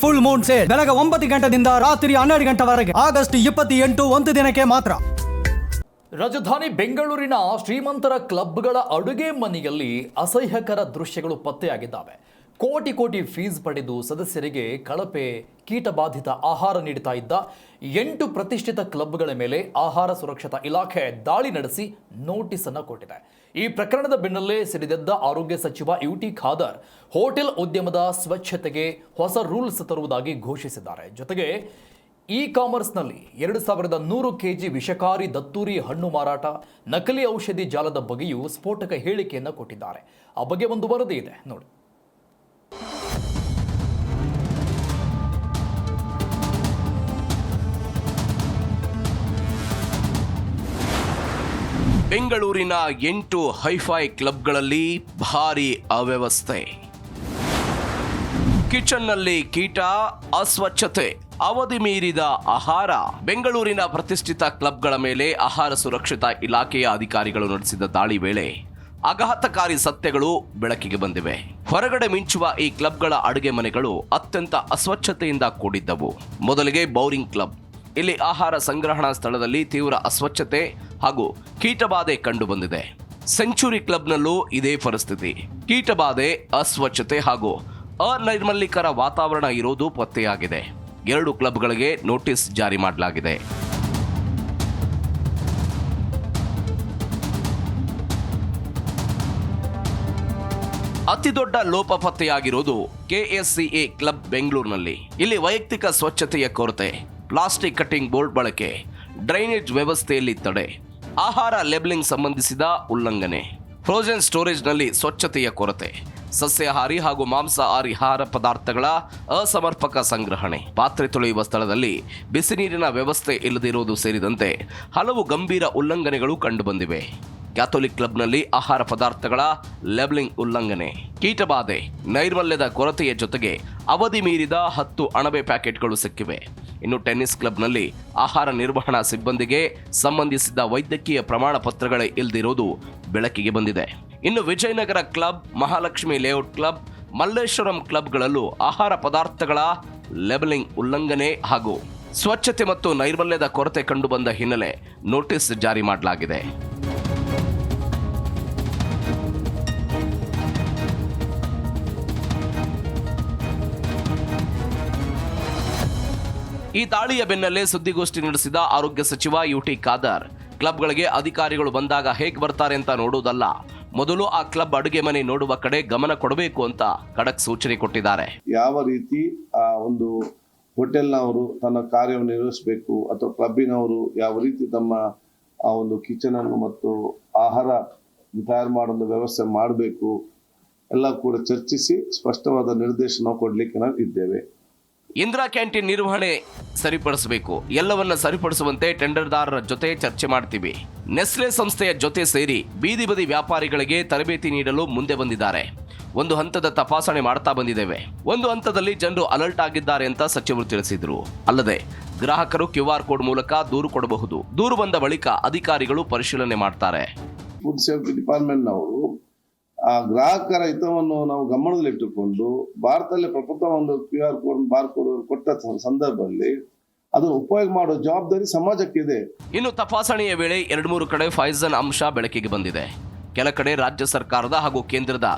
Full Moon sale ಬೆಳಗ್ಗೆ 9 ಗಂಟೆಯಿಂದ ರಾತ್ರಿ 12 ಗಂಟೆವರೆಗೆ ಆಗಸ್ಟ್ 28 ಒಂದು ದಿನಕ್ಕೆ ಮಾತ್ರ. ರಾಜಧಾನಿ ಬೆಂಗಳೂರಿನ ಶ್ರೀಮಂತರ ಕ್ಲಬ್ಗಳ ಅಡುಗೆ ಮನೆಯಲ್ಲಿ ಅಸಹ್ಯಕರ ದೃಶ್ಯಗಳು ಪತ್ತೆಯಾಗಿದ್ದಾವೆ. ಕೋಟಿ ಫೀಸ್ ಪಡೆದು ಸದಸ್ಯರಿಗೆ ಕಳಪೆ ಕೀಟಬಾಧಿತ ಆಹಾರ ನೀಡುತ್ತಾ ಇದ್ದ 8 ಪ್ರತಿಷ್ಠಿತ ಕ್ಲಬ್ಗಳ ಮೇಲೆ ಆಹಾರ ಸುರಕ್ಷತಾ ಇಲಾಖೆ ದಾಳಿ ನಡೆಸಿ ನೋಟಿಸ್ ಅನ್ನು ಕೊಟ್ಟಿದೆ. ಈ ಪ್ರಕರಣದ ಬೆನ್ನಲ್ಲೇ ಸಿಡಿದೆದ್ದ ಆರೋಗ್ಯ ಸಚಿವ ಯುಟಿ ಖಾದರ್ ಹೋಟೆಲ್ ಉದ್ಯಮದ ಸ್ವಚ್ಛತೆಗೆ ಹೊಸ ರೂಲ್ಸ್ ತರುವುದಾಗಿ ಘೋಷಿಸಿದ್ದಾರೆ. ಜೊತೆಗೆ ಇ-ಕಾಮರ್ಸ್ನಲ್ಲಿ 2100 ಕೆಜಿ ವಿಷಕಾರಿ ದತ್ತೂರಿ ಹಣ್ಣು ಮಾರಾಟ, ನಕಲಿ ಔಷಧಿ ಜಾಲದ ಬಗ್ಗೆಯೂ ಸ್ಫೋಟಕ ಹೇಳಿಕೆಯನ್ನು ಕೊಟ್ಟಿದ್ದಾರೆ. ಆ ಬಗ್ಗೆ ಒಂದು ವರದಿ ಇದೆ ನೋಡಿ. ಬೆಂಗಳೂರಿನ 8 ಹೈಫೈ ಕ್ಲಬ್ಗಳಲ್ಲಿ ಭಾರೀ ಅವ್ಯವಸ್ಥೆ. ಕಿಚನ್ನಲ್ಲಿ ಕೀಟ, ಅಸ್ವಚ್ಛತೆ, ಅವಧಿ ಮೀರಿದ ಆಹಾರ. ಬೆಂಗಳೂರಿನ ಪ್ರತಿಷ್ಠಿತ ಕ್ಲಬ್ಗಳ ಮೇಲೆ ಆಹಾರ ಸುರಕ್ಷತಾ ಇಲಾಖೆಯ ಅಧಿಕಾರಿಗಳು ನಡೆಸಿದ ದಾಳಿ ವೇಳೆ ಆಘಾತಕಾರಿ ಸತ್ಯಗಳು ಬೆಳಕಿಗೆ ಬಂದಿವೆ. ಹೊರಗಡೆ ಮಿಂಚುವ ಈ ಕ್ಲಬ್ಗಳ ಅಡುಗೆ ಮನೆಗಳು ಅತ್ಯಂತ ಅಸ್ವಚ್ಛತೆಯಿಂದ ಕೂಡಿದ್ದವು. ಮೊದಲಿಗೆ ಬೌರಿಂಗ್ ಕ್ಲಬ್. ಇಲ್ಲಿ ಆಹಾರ ಸಂಗ್ರಹಣಾ ಸ್ಥಳದಲ್ಲಿ ತೀವ್ರ ಅಸ್ವಚ್ಛತೆ ಹಾಗೂ ಕೀಟಬಾಧೆ ಕಂಡು ಬಂದಿದೆ. ಸೆಂಚುರಿ ಕ್ಲಬ್ನಲ್ಲೂ ಇದೇ ಪರಿಸ್ಥಿತಿ. ಕೀಟಬಾಧೆ, ಅಸ್ವಚ್ಛತೆ ಹಾಗೂ ಅನೈರ್ಮಲ್ಯಕರ ವಾತಾವರಣ ಇರೋದು ಪತ್ತೆಯಾಗಿದೆ. 2 ಕ್ಲಬ್ಗಳಿಗೆ ನೋಟಿಸ್ ಜಾರಿ ಮಾಡಲಾಗಿದೆ. ಅತಿದೊಡ್ಡ ಲೋಪ ಪತ್ತೆಯಾಗಿರೋದು ಕೆಎಸ್ಸಿಎ ಕ್ಲಬ್ ಬೆಂಗಳೂರಿನಲ್ಲಿ. ಇಲ್ಲಿ ವೈಯಕ್ತಿಕ ಸ್ವಚ್ಛತೆಯ ಕೊರತೆ, ಪ್ಲಾಸ್ಟಿಕ್ ಕಟ್ಟಿಂಗ್ ಬೋರ್ಡ್ ಬಳಕೆ, ಡ್ರೈನೇಜ್ ವ್ಯವಸ್ಥೆಯಲ್ಲಿ ತಡೆ, ಆಹಾರ ಲೇಬಲಿಂಗ್ ಸಂಬಂಧಿಸಿದ ಉಲ್ಲಂಘನೆ, ಫ್ರೋಜನ್ ಸ್ಟೋರೇಜ್ನಲ್ಲಿ ಸ್ವಚ್ಛತೆಯ ಕೊರತೆ, ಸಸ್ಯಾಹಾರಿ ಹಾಗೂ ಮಾಂಸಾಹಾರಿ ಆಹಾರ ಪದಾರ್ಥಗಳ ಅಸಮರ್ಪಕ ಸಂಗ್ರಹಣೆ, ಪಾತ್ರೆ ತೊಳೆಯುವ ಸ್ಥಳದಲ್ಲಿ ಬಿಸಿ ನೀರಿನ ವ್ಯವಸ್ಥೆ ಇಲ್ಲದಿರುವುದು ಸೇರಿದಂತೆ ಹಲವು ಗಂಭೀರ ಉಲ್ಲಂಘನೆಗಳು ಕಂಡುಬಂದಿವೆ. ಕ್ಯಾಥೋಲಿಕ್ ಕ್ಲಬ್ನಲ್ಲಿ ಆಹಾರ ಪದಾರ್ಥಗಳ ಲೇಬಲಿಂಗ್ ಉಲ್ಲಂಘನೆ, ಕೀಟಬಾಧೆ, ನೈರ್ಮಲ್ಯದ ಕೊರತೆಯ ಜೊತೆಗೆ ಅವಧಿ ಮೀರಿದ 10 ಅಣಬೆ ಪ್ಯಾಕೆಟ್ಗಳು ಸಿಕ್ಕಿವೆ. ಇನ್ನು ಟೆನ್ನಿಸ್ ಕ್ಲಬ್ನಲ್ಲಿ ಆಹಾರ ನಿರ್ವಹಣಾ ಸಿಬ್ಬಂದಿಗೆ ಸಂಬಂಧಿಸಿದ ವೈದ್ಯಕೀಯ ಪ್ರಮಾಣ ಪತ್ರಗಳೇ ಇಲ್ಲದಿರುವುದು ಬೆಳಕಿಗೆ ಬಂದಿದೆ. ಇನ್ನು Vijayanagar club, Mahalakshmi layout club, Malleshwaram ಕ್ಲಬ್ಗಳಲ್ಲೂ ಆಹಾರ ಪದಾರ್ಥಗಳ ಲೇಬಲಿಂಗ್ ಉಲ್ಲಂಘನೆ ಹಾಗೂ ಸ್ವಚ್ಛತೆ ಮತ್ತು ನೈರ್ಮಲ್ಯದ ಕೊರತೆ ಕಂಡುಬಂದ ಹಿನ್ನೆಲೆ ನೋಟಿಸ್ ಜಾರಿ ಮಾಡಲಾಗಿದೆ. ಈ ದಾಳಿಯ ಬೆನ್ನಲ್ಲೇ ಸುದ್ದಿಗೋಷ್ಠಿ ನಡೆಸಿದ ಆರೋಗ್ಯ ಸಚಿವ ಯುಟಿ ಖಾದರ್, ಕ್ಲಬ್ಗಳಿಗೆ ಅಧಿಕಾರಿಗಳು ಬಂದಾಗ ಹೇಗೆ ಬರ್ತಾರೆ ಅಂತ ನೋಡುವುದಲ್ಲ, ಮೊದಲು ಆ ಕ್ಲಬ್ ಅಡುಗೆ ಮನೆ ನೋಡುವ ಕಡೆ ಗಮನ ಕೊಡಬೇಕು ಅಂತ ಖಡಕ್ ಸೂಚನೆ ಕೊಟ್ಟಿದ್ದಾರೆ. ಯಾವ ರೀತಿ ಆ ಒಂದು ಹೋಟೆಲ್ನವರು ತನ್ನ ಕಾರ್ಯವನ್ನು ನಿರ್ವಹಿಸಬೇಕು ಅಥವಾ ಕ್ಲಬ್ಬಿನವರು ಯಾವ ರೀತಿ ತಮ್ಮ ಆ ಒಂದು ಕಿಚನ್ ಅನ್ನು ಮತ್ತು ಆಹಾರ ತಯಾರು ಮಾಡೋ ವ್ಯವಸ್ಥೆ ಮಾಡಬೇಕು ಎಲ್ಲ ಕೂಡ ಚರ್ಚಿಸಿ ಸ್ಪಷ್ಟವಾದ ನಿರ್ದೇಶನ ಕೊಡಲಿಕ್ಕೆ ನಾವು ಇದ್ದೇವೆ. ಇಂದಿರಾ ಕ್ಯಾಂಟೀನ್ ನಿರ್ವಹಣೆ ಸರಿಪಡಿಸಬೇಕು. ಎಲ್ಲವನ್ನ ಸರಿಪಡಿಸುವಂತೆ ಟೆಂಡರ್ದಾರರ ಜೊತೆ ಚರ್ಚೆ ಮಾಡ್ತೀವಿ. ನೆಸ್ಲೆ ಸಂಸ್ಥೆಯ ಜೊತೆ ಸೇರಿ ಬೀದಿ ಬದಿ ವ್ಯಾಪಾರಿಗಳಿಗೆ ತರಬೇತಿ ನೀಡಲು ಮುಂದೆ ಬಂದಿದ್ದಾರೆ. ಒಂದು ಹಂತದ ತಪಾಸಣೆ ಮಾಡ್ತಾ ಬಂದಿದ್ದೇವೆ. ಒಂದು ಹಂತದಲ್ಲಿ ಜನರು ಅಲರ್ಟ್ ಆಗಿದ್ದಾರೆ ಅಂತ ಸಚಿವರು ತಿಳಿಸಿದ್ರು. ಅಲ್ಲದೆ ಗ್ರಾಹಕರು QR ಕೋಡ್ ಮೂಲಕ ದೂರು ಕೊಡಬಹುದು. ದೂರು ಬಂದ ಬಳಿಕ ಅಧಿಕಾರಿಗಳು ಪರಿಶೀಲನೆ ಮಾಡ್ತಾರೆ. ಫುಡ್ ಸೇಫ್ಟಿ ಡಿಪಾರ್ಟ್ಮೆಂಟ್ನವರು ಆ ಗ್ರಾಹಕರ ಹಿತವನ್ನು ನಾವು ಗಮನದಲ್ಲಿಟ್ಟುಕೊಂಡು ಭಾರತದಲ್ಲಿ ಪ್ರಪ್ರಥಮ ಒಂದು QR ಕೋಡ್ ಬಾರ್ಕೋಡ್ ಕೊಟ್ಟ ಸಂದರ್ಭದಲ್ಲಿ ಅದನ್ನು ಉಪಯೋಗ ಮಾಡೋ ಜವಾಬ್ದಾರಿ ಸಮಾಜಕ್ಕಿದೆ. ಇನ್ನು ತಪಾಸಣೆಯ ವೇಳೆ 2-3 ಕಡೆ ಫಾಯ್ಸನ್ ಅಂಶ ಬೆಳಕಿಗೆ ಬಂದಿದೆ. ಕೆಲ ಕಡೆ ರಾಜ್ಯ ಸರ್ಕಾರದ ಹಾಗೂ ಕೇಂದ್ರದ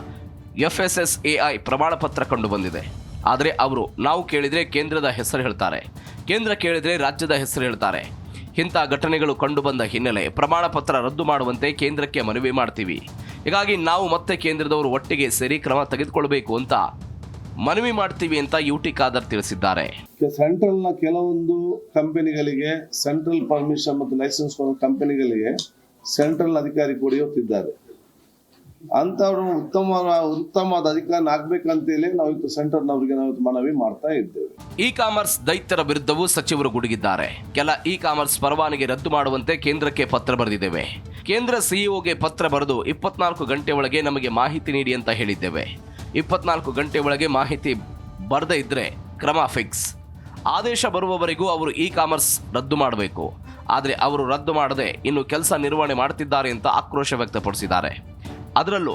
FSSAI ಪ್ರಮಾಣ ಪತ್ರ ಕಂಡು ಬಂದಿದೆ. ಆದರೆ ಅವರು ನಾವು ಕೇಳಿದ್ರೆ ಕೇಂದ್ರದ ಹೆಸರು ಹೇಳ್ತಾರೆ, ಕೇಂದ್ರ ಕೇಳಿದ್ರೆ ರಾಜ್ಯದ ಹೆಸರು ಹೇಳ್ತಾರೆ. ಇಂಥ ಘಟನೆಗಳು ಕಂಡುಬಂದ ಹಿನ್ನೆಲೆ ಪ್ರಮಾಣ ಪತ್ರ ರದ್ದು ಮಾಡುವಂತೆ ಕೇಂದ್ರಕ್ಕೆ ಮನವಿ ಮಾಡ್ತೀವಿ. ಹೀಗಾಗಿ ನಾವು ಮತ್ತೆ ಕೇಂದ್ರದವರು ಒಟ್ಟಿಗೆ ಸೇರಿ ಕ್ರಮ ತೆಗೆದುಕೊಳ್ಬೇಕು ಅಂತ ಮನವಿ ಮಾಡ್ತೀವಿ ಅಂತ ಯುಟಿ ಖಾದರ್ ತಿಳಿಸಿದ್ದಾರೆ. ಸೆಂಟ್ರಲ್ನ ಕೆಲವೊಂದು ಕಂಪನಿಗಳಿಗೆ ಸೆಂಟ್ರಲ್ ಪರ್ಮಿಷನ್ ಮತ್ತು ಲೈಸೆನ್ಸ್ ಕಂಪನಿಗಳಿಗೆ ಸೆಂಟ್ರಲ್ ಅಧಿಕಾರಿ ಕೂಡ ಇವತ್ತಿದ್ದಾರೆ. ಅಂತವ್ರು ಉತ್ತಮವಾದ ಅಧಿಕಾರಿ ಆಗ್ಬೇಕಂತೇಳಿ ನಾವು ಇವತ್ತು ಸೆಂಟರ್ನವರಿಗೆ ನಾವು ಮನವಿ ಮಾಡ್ತಾ ಇದ್ದೇವೆ. ಇ-ಕಾಮರ್ಸ್ ದೈತ್ಯರ ವಿರುದ್ಧವೂ ಸಚಿವರು ಗುಡುಗಿದ್ದಾರೆ. ಕೆಲ ಇ-ಕಾಮರ್ಸ್ ಪರವಾನಗಿ ರದ್ದು ಮಾಡುವಂತೆ ಕೇಂದ್ರಕ್ಕೆ ಪತ್ರ ಬರೆದಿದ್ದೇವೆ. ಕೇಂದ್ರ ಸಿಇಒಗೆ ಪತ್ರ ಬರೆದು 24 ಗಂಟೆ ಒಳಗೆ ನಮಗೆ ಮಾಹಿತಿ ನೀಡಿ ಅಂತ ಹೇಳಿದ್ದೇವೆ. 24 ಗಂಟೆ ಒಳಗೆ ಮಾಹಿತಿ ಬರದೇ ಇದ್ರೆ ಕ್ರಮ ಫಿಕ್ಸ್. ಆದೇಶ ಬರುವವರೆಗೂ ಅವರು ಇ-ಕಾಮರ್ಸ್ ರದ್ದು ಮಾಡಬೇಕು. ಆದರೆ ಅವರು ರದ್ದು ಮಾಡದೆ ಇನ್ನು ಕೆಲಸ ನಿರ್ವಹಣೆ ಮಾಡುತ್ತಿದ್ದಾರೆ ಅಂತ ಆಕ್ರೋಶ ವ್ಯಕ್ತಪಡಿಸಿದ್ದಾರೆ. ಅದರಲ್ಲೂ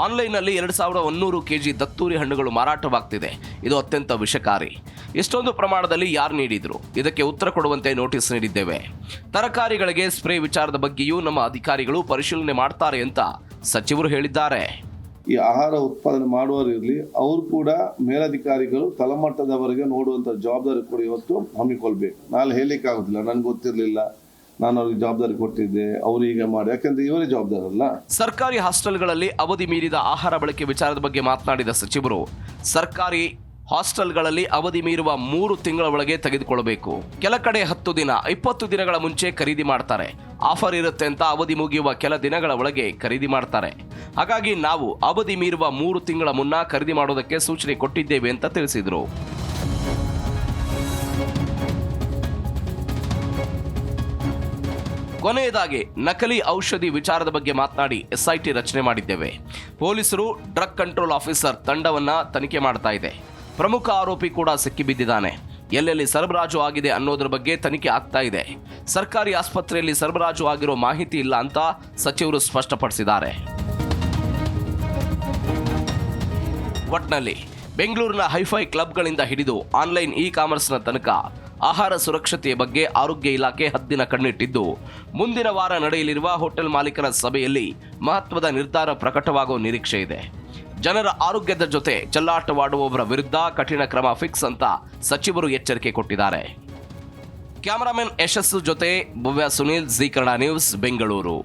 ಆನ್ಲೈನ್ನಲ್ಲಿ 2100 ಕೆಜಿ ದತ್ತೂರಿ ಹಣ್ಣುಗಳು ಮಾರಾಟವಾಗ್ತಿದೆ. ಇದು ಅತ್ಯಂತ ವಿಷಕಾರಿ. ಇಷ್ಟೊಂದು ಪ್ರಮಾಣದಲ್ಲಿ ಯಾರು ನೀಡಿದ್ರು? ಇದಕ್ಕೆ ಉತ್ತರ ಕೊಡುವಂತೆ ನೋಟಿಸ್ ನೀಡಿದ್ದೇವೆ. ತರಕಾರಿಗಳಿಗೆ ಸ್ಪ್ರೇ ವಿಚಾರದ ಬಗ್ಗೆಯೂ ನಮ್ಮ ಅಧಿಕಾರಿಗಳು ಪರಿಶೀಲನೆ ಮಾಡ್ತಾರೆ ಅಂತ ಸಚಿವರು ಹೇಳಿದ್ದಾರೆ. ಈ ಆಹಾರ ಉತ್ಪಾದನೆ ಮಾಡುವವರು ಇರಲಿ, ಅವರು ಕೂಡ ಮೇಲಧಿಕಾರಿಗಳು ತಳಮಟ್ಟದವರೆಗೆ ನೋಡುವಂಥ ಜವಾಬ್ದಾರಿ ಕೂಡ ಇವತ್ತು ಹಮ್ಮಿಕೊಳ್ಬೇಕು. ನಾಳೆ ಹೇಳಲಿಕ್ಕೆ ಆಗೋದಿಲ್ಲ, ನನ್ಗೆ ಗೊತ್ತಿರಲಿಲ್ಲ, ನಾನು ಅವ್ರಿಗೆ ಜವಾಬ್ದಾರಿ ಕೊಟ್ಟಿದ್ದೆ, ಅವರು ಈಗ ಮಾಡಿ, ಯಾಕಂದ್ರೆ ಇವರೇ ಜವಾಬ್ದಾರಿ ಅಲ್ಲ. ಸರ್ಕಾರಿ ಹಾಸ್ಟೆಲ್ಗಳಲ್ಲಿ ಅವಧಿ ಮೀರಿದ ಆಹಾರ ಬಳಕೆ ವಿಚಾರದ ಬಗ್ಗೆ ಮಾತನಾಡಿದ ಸಚಿವರು, ಸರ್ಕಾರಿ ಹಾಸ್ಟೆಲ್ಗಳಲ್ಲಿ ಅವಧಿ ಮೀರುವ 3 ತಿಂಗಳ ಒಳಗೆ ತೆಗೆದುಕೊಳ್ಳಬೇಕು. ಕೆಲ ಕಡೆ 10 ದಿನ 20 ದಿನಗಳ ಮುಂಚೆ ಖರೀದಿ ಮಾಡ್ತಾರೆ. ಆಫರ್ ಇರುತ್ತೆ ಅಂತ ಅವಧಿ ಮುಗಿಯುವ ಕೆಲ ದಿನಗಳ ಒಳಗೆ ಖರೀದಿ ಮಾಡ್ತಾರೆ. ಹಾಗಾಗಿ ನಾವು ಅವಧಿ ಮೀರುವ 3 ತಿಂಗಳ ಮುನ್ನ ಖರೀದಿ ಮಾಡೋದಕ್ಕೆ ಸೂಚನೆ ಕೊಟ್ಟಿದ್ದೇವೆ ಅಂತ ತಿಳಿಸಿದರು. ಕೊನೆಯದಾಗಿ ನಕಲಿ ಔಷಧಿ ವಿಚಾರದ ಬಗ್ಗೆ ಮಾತನಾಡಿ SIT ರಚನೆ ಮಾಡಿದ್ದೇವೆ. ಪೊಲೀಸರು ಡ್ರಗ್ ಕಂಟ್ರೋಲ್ ಆಫೀಸರ್ ತಂಡವನ್ನ ತನಿಖೆ ಮಾಡ್ತಾ ಇದೆ. ಪ್ರಮುಖ ಆರೋಪಿ ಕೂಡ ಸಿಕ್ಕಿಬಿದ್ದಿದ್ದಾನೆ. ಎಲ್ಲೆಲ್ಲಿ ಸರಬರಾಜು ಆಗಿದೆ ಅನ್ನೋದ್ರ ಬಗ್ಗೆ ತನಿಖೆ ಆಗ್ತಾ ಇದೆ. ಸರ್ಕಾರಿ ಆಸ್ಪತ್ರೆಯಲ್ಲಿ ಸರಬರಾಜು ಆಗಿರೋ ಮಾಹಿತಿ ಇಲ್ಲ ಅಂತ ಸಚಿವರು ಸ್ಪಷ್ಟಪಡಿಸಿದ್ದಾರೆ. ಒಟ್ನಲ್ಲಿ ಬೆಂಗಳೂರಿನ ಹೈಫೈ ಕ್ಲಬ್ಗಳಿಂದ ಹಿಡಿದು ಆನ್ಲೈನ್ ಕಾಮರ್ಸ್ನ ತನಕ ಆಹಾರ ಸುರಕ್ಷತೆಯ ಬಗ್ಗೆ ಆರೋಗ್ಯ ಇಲಾಖೆ ಹದ್ದಿನ ಕಣ್ಣಿಟ್ಟಿದ್ದು, ಮುಂದಿನ ವಾರ ನಡೆಯಲಿರುವ ಹೋಟೆಲ್ ಮಾಲೀಕರ ಸಭೆಯಲ್ಲಿ ಮಹತ್ವದ ನಿರ್ಧಾರ ಪ್ರಕಟವಾಗುವ ನಿರೀಕ್ಷೆ ಇದೆ. ಜನರ ಆರೋಗ್ಯದ ಜೊತೆ ಚೆಲ್ಲಾಟವಾಡುವವರ ವಿರುದ್ಧ ಕಠಿಣ ಕ್ರಮ ಫಿಕ್ಸ್ ಅಂತ ಸಚಿವರು ಎಚ್ಚರಿಕೆ ಕೊಟ್ಟಿದ್ದಾರೆ. ಕ್ಯಾಮರಾಮನ್ ಯಶಸ್ಸು ಜೊತೆ ಭವ್ಯ ಸುನೀಲ್, ಜೀ ಕನ್ನಡ ನ್ಯೂಸ್, ಬೆಂಗಳೂರು.